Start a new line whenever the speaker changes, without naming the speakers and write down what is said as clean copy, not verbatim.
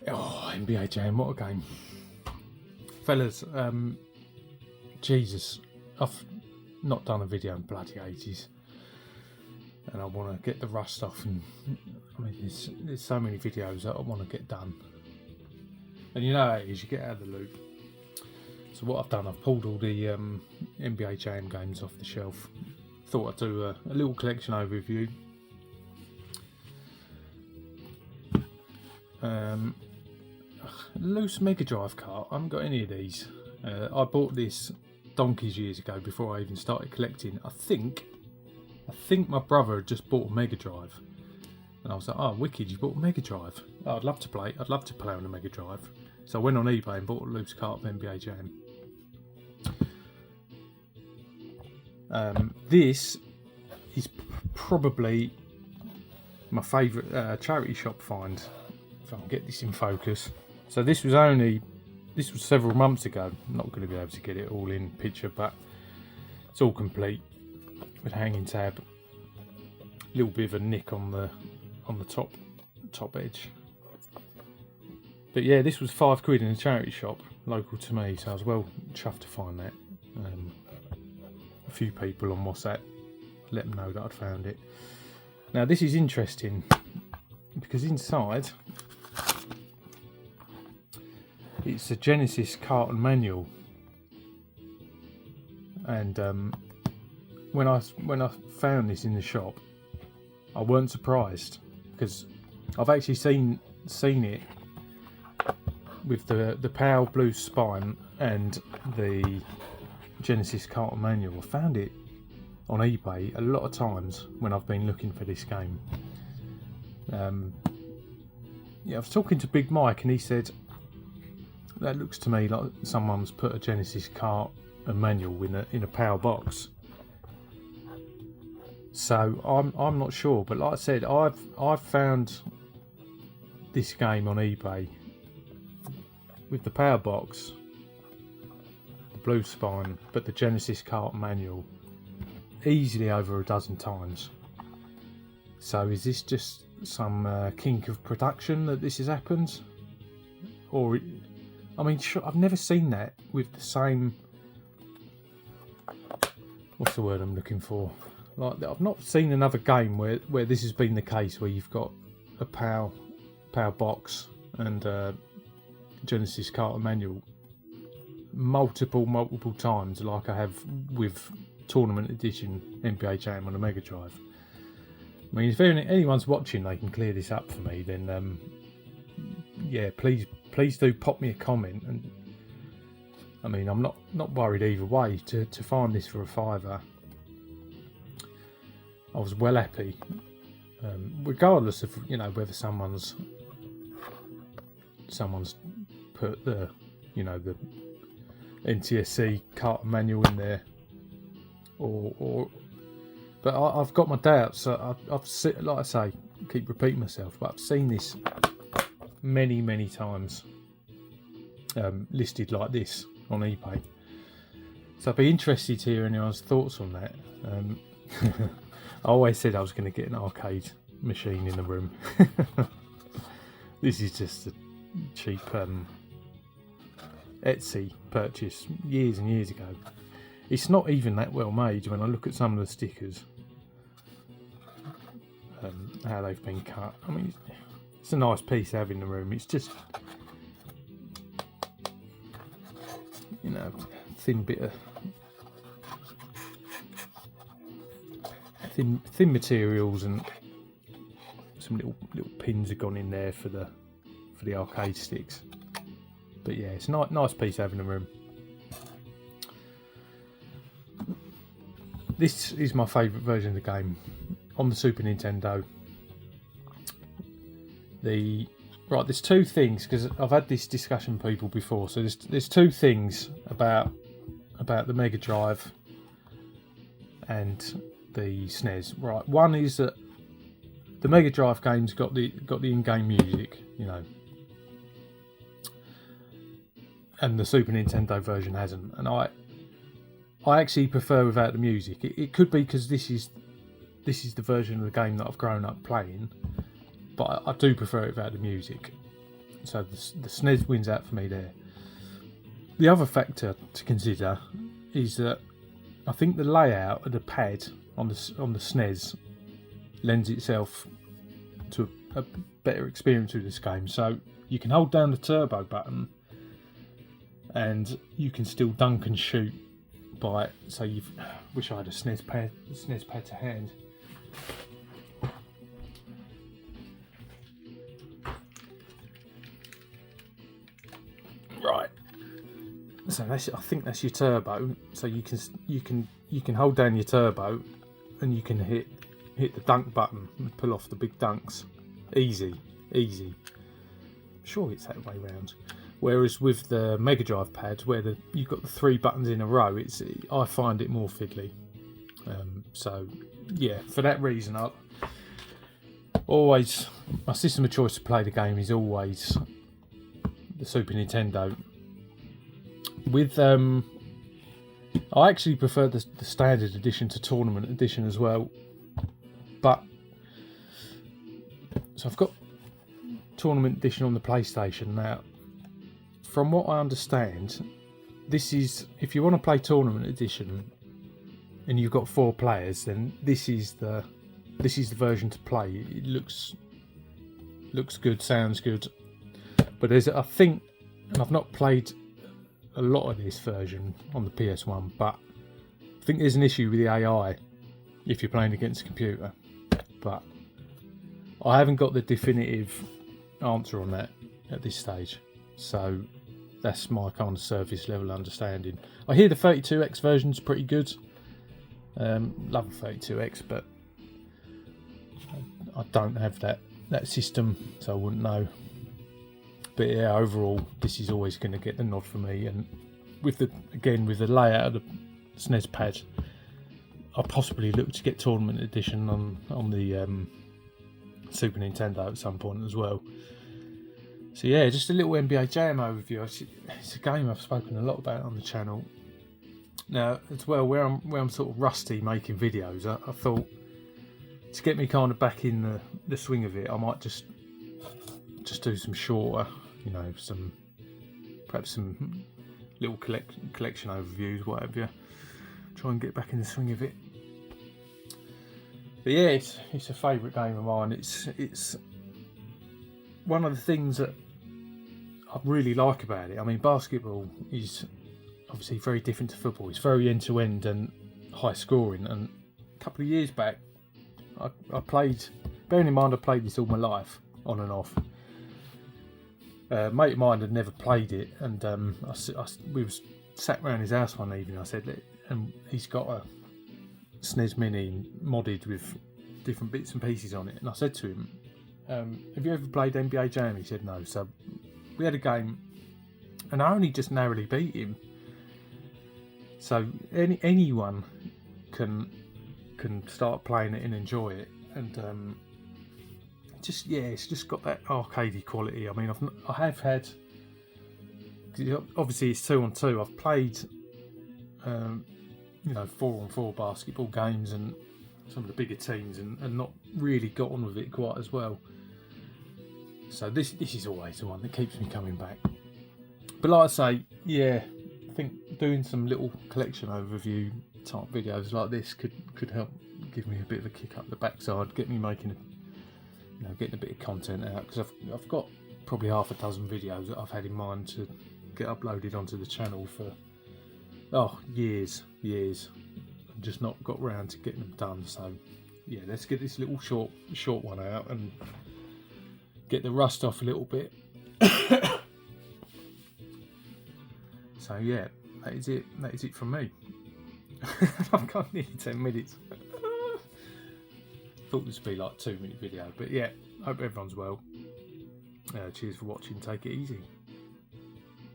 Oh, NBA Jam, what a game. Fellas, Jesus, I've not done a video in bloody ages. And I want to get the rust off, and I mean, there's so many videos that I want to get done. And you know how it is, you get out of the loop. So what I've done, I've pulled all the NBA Jam games off the shelf. Thought I'd do a little collection overview. Loose Mega Drive cart. I haven't got any of these. I bought this donkeys years ago before I even started collecting. I think my brother had just bought a Mega Drive, and I was like, "Oh, wicked! You bought a Mega Drive? Oh, I'd love to play. I'd love to play on a Mega Drive." So I went on eBay and bought a loose cart of NBA Jam. This is probably my favourite charity shop find. If I can get this in focus. So this was several months ago. I'm not going to be able to get it all in picture, but it's all complete with hanging tab. A little bit of a nick on the top edge. But yeah, this was £5 in a charity shop local to me, so I was well chuffed to find that. A few people on WhatsApp let them know that I'd found it. Now this is interesting because inside it's a Genesis carton manual, and when I found this in the shop, I weren't surprised because I've actually seen it with the Power Blue spine and the Genesis carton manual. I found it on eBay a lot of times when I've been looking for this game. I was talking to Big Mike and he said, that looks to me like someone's put a Genesis cart and manual in a power box. So I'm not sure, but like I said, I've found this game on eBay with the power box, the blue spine, but the Genesis cart manual easily over a dozen times. So is this just some kink of production that this has happened, or? I mean, I've never seen that with the same. What's the word I'm looking for? Like, I've not seen another game where this has been the case, where you've got a power box and Genesis carton manual multiple times, like I have with Tournament Edition NBA Jam on a Mega Drive. I mean, if anyone's watching, they can clear this up for me. Then, yeah, please do pop me a comment. And I mean, I'm not worried either way. To find this for a £5, I was well happy, regardless of whether someone's put the the NTSC carton manual in there, or but I've got my doubts. So I've like I say, keep repeating myself, but I've seen this many times listed like this on eBay. So I'd be interested to hear anyone's thoughts on that. I always said I was going to get an arcade machine in the room. This is just a cheap Etsy purchase years and years ago. It's not even that well made when I look at some of the stickers, how they've been cut. I mean, it's a nice piece to have in the room. It's just, thin bit of thin materials, and some little pins have gone in there for the arcade sticks. But yeah, it's a nice piece to have in the room. This is my favourite version of the game on the Super Nintendo. There's two things, because I've had this discussion with people before. So there's two things about the Mega Drive and the SNES. Right, one is that the Mega Drive game's got the in-game music, and the Super Nintendo version hasn't. And I actually prefer without the music. It could be because this is the version of the game that I've grown up playing, but I do prefer it without the music. So the SNES wins out for me there. The other factor to consider is that I think the layout of the pad on the SNES lends itself to a better experience with this game. So you can hold down the turbo button and you can still dunk and shoot by it. So wish I had a SNES pad to hand. Right. So I think that's your turbo. So you can hold down your turbo and you can hit the dunk button and pull off the big dunks. Easy. I'm sure it's that way round. Whereas with the Mega Drive pad, where you've got the 3 buttons in a row, I find it more fiddly. So yeah, for that reason, my system of choice to play the game is always the Super Nintendo. With I actually prefer the standard edition to tournament edition as well. But so I've got tournament edition on the PlayStation now. From what I understand, this is, if you want to play tournament edition and you've got 4 players, then this is the version to play. It looks good, sounds good, but I think, and I've not played a lot of this version on the PS1, but I think there's an issue with the AI if you're playing against a computer. But I haven't got the definitive answer on that at this stage, so that's my kind of surface level understanding. I hear the 32X version's pretty good. Love the 32X, but I don't have that system, so I wouldn't know. But yeah, overall, this is always going to get the nod for me. And with the layout of the SNES pad, I'll possibly look to get Tournament Edition on the Super Nintendo at some point as well. So yeah, just a little NBA Jam overview. It's a game I've spoken a lot about on the channel. Now, as well, where I'm sort of rusty making videos, I thought to get me kind of back in the swing of it, I might just do some shorter, perhaps some little collection overviews, whatever. Try and get back in the swing of it. But yeah, it's a favourite game of mine. It's one of the things that I really like about it. I mean, basketball is obviously very different to football. It's very end-to-end and high scoring. And a couple of years back, I played, bearing in mind I played this all my life, on and off. A mate of mine had never played it, and we was sat around his house one evening. I said, and he's got a SNES Mini modded with different bits and pieces on it. And I said to him, have you ever played NBA Jam? He said no. So we had a game, and I only just narrowly beat him. So anyone can start playing it and enjoy it, and it's just got that arcadey quality. I mean, I have had, obviously it's 2-on-2. I've played 4-on-4 basketball games and some of the bigger teams, and not really got on with it quite as well. So this is always the one that keeps me coming back. But like I say, yeah, I think doing some little collection overview type videos like this could help give me a bit of a kick up the backside, get me making getting a bit of content out, because I've got probably half a dozen videos that I've had in mind to get uploaded onto the channel for years. I've just not got round to getting them done. So yeah, let's get this little short one out and get the rust off a little bit. So yeah, that is it from me. I've got nearly 10 minutes. Thought this would be like a 2-minute video, but yeah, hope everyone's well. Cheers for watching, take it easy.